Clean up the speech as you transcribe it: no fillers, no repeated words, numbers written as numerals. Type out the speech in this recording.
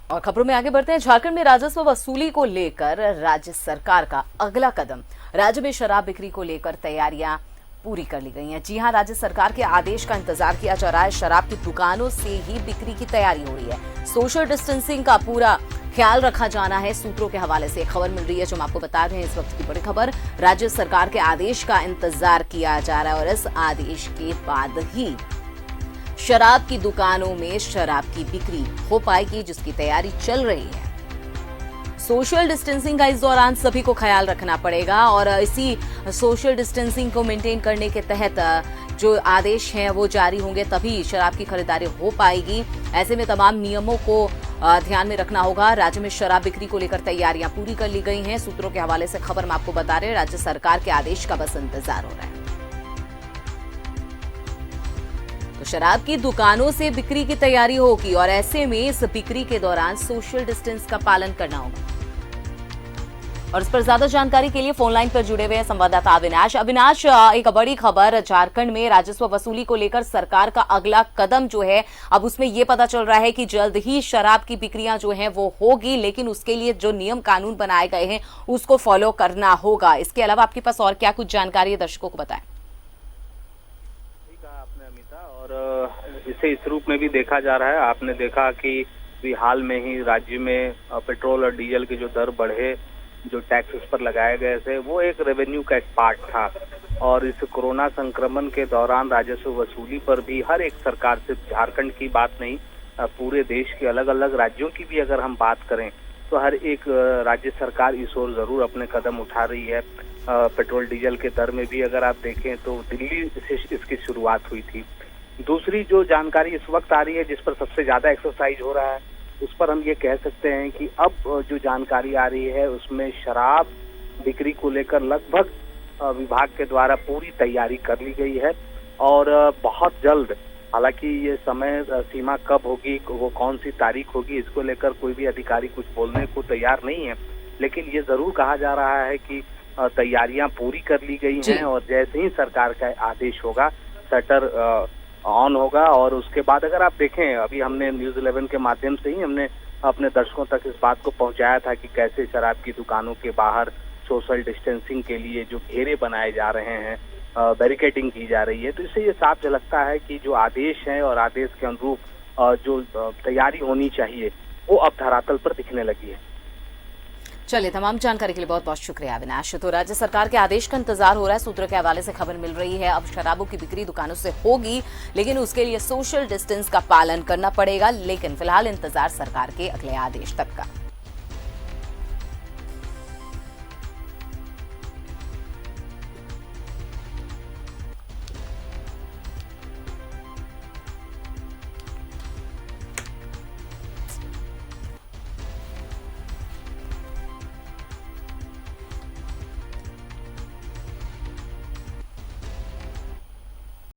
और खबरों में आगे बढ़ते हैं। झारखंड में राजस्व वसूली को लेकर राज्य सरकार का अगला कदम। राज्य में शराब बिक्री को लेकर तैयारियां पूरी कर ली गई हैं। जी हां, राज्य सरकार के आदेश का इंतजार किया जा रहा है। शराब की दुकानों से ही बिक्री की तैयारी हो रही है। सोशल डिस्टेंसिंग का पूरा ख्याल रखा जाना है। सूत्रों के हवाले से खबर मिल रही है जो हम आपको बता रहे हैं। इस वक्त की बड़ी खबर, राज्य सरकार के आदेश का इंतजार किया जा रहा है और इस आदेश के बाद ही शराब की दुकानों में शराब की बिक्री हो पाएगी, जिसकी तैयारी चल रही है। सोशल डिस्टेंसिंग का इस दौरान सभी को ख्याल रखना पड़ेगा और इसी सोशल डिस्टेंसिंग को मेंटेन करने के तहत जो आदेश हैं वो जारी होंगे, तभी शराब की खरीदारी हो पाएगी। ऐसे में तमाम नियमों को ध्यान में रखना होगा। राज्य में शराब बिक्री को लेकर तैयारियां पूरी कर ली गई हैं। सूत्रों के हवाले से खबर हम आपको बता रहे हैं। राज्य सरकार के आदेश का बस इंतजार हो रहा है। तो शराब की दुकानों से बिक्री की तैयारी होगी और ऐसे में इस बिक्री के दौरान सोशल डिस्टेंस का पालन करना होगा। और इस पर ज्यादा जानकारी के लिए फोन लाइन पर जुड़े हुए हैं संवाददाता अविनाश। अविनाश, एक बड़ी खबर, झारखंड में राजस्व वसूली को लेकर सरकार का अगला कदम जो है, अब उसमें यह पता चल रहा है कि जल्द ही शराब की बिक्रियां जो हैं वो होगी, लेकिन उसके लिए जो नियम कानून बनाए गए हैं उसको फॉलो करना होगा। इसके अलावा आपके पास और क्या कुछ जानकारी है, दर्शकों को बताएं। आपने अमिता, और इसे इस रूप में भी देखा जा रहा है। आपने देखा कि हाल में ही राज्य में पेट्रोल और डीजल के जो दर बढ़े, जो टैक्स उस पर लगाए गए थे, वो एक रेवेन्यू का एक पार्ट था। और इस कोरोना संक्रमण के दौरान राजस्व वसूली पर भी हर एक सरकार, सिर्फ झारखंड की बात नहीं, पूरे देश के अलग अलग राज्यों की भी अगर हम बात करें तो हर एक राज्य सरकार इस ओर जरूर अपने कदम उठा रही है। पेट्रोल डीजल के दर में भी अगर आप देखें तो दिल्ली से इसकी शुरुआत हुई थी। दूसरी जो जानकारी इस वक्त आ रही है, जिस पर सबसे ज्यादा एक्सरसाइज हो रहा है, उस पर हम ये कह सकते हैं कि अब जो जानकारी आ रही है उसमें शराब बिक्री को लेकर लगभग विभाग के द्वारा पूरी तैयारी कर ली गई है। और बहुत जल्द, हालांकि ये समय सीमा कब होगी, वो कौन सी तारीख होगी, इसको लेकर कोई भी अधिकारी कुछ बोलने को तैयार नहीं है, लेकिन ये जरूर कहा जा रहा है कि तैयारियां पूरी कर ली गई हैं और जैसे ही सरकार का आदेश होगा शटर ऑन होगा। और उसके बाद अगर आप देखें, अभी हमने न्यूज़ 11 के माध्यम से ही हमने अपने दर्शकों तक इस बात को पहुंचाया था कि कैसे शराब की दुकानों के बाहर सोशल डिस्टेंसिंग के लिए जो घेरे बनाए जा रहे हैं, बैरिकेडिंग की जा रही है। तो इससे ये साफ झलकता है कि जो आदेश है और आदेश के अनुरूप जो तैयारी होनी चाहिए वो अब धरातल पर दिखने लगी है। चलिए, तमाम जानकारी के लिए बहुत बहुत शुक्रिया अविनाश। तो राज्य सरकार के आदेश का इंतजार हो रहा है। सूत्रों के हवाले से खबर मिल रही है, अब शराबों की बिक्री दुकानों से होगी, लेकिन उसके लिए सोशल डिस्टेंस का पालन करना पड़ेगा। लेकिन फिलहाल इंतजार सरकार के अगले आदेश तक का।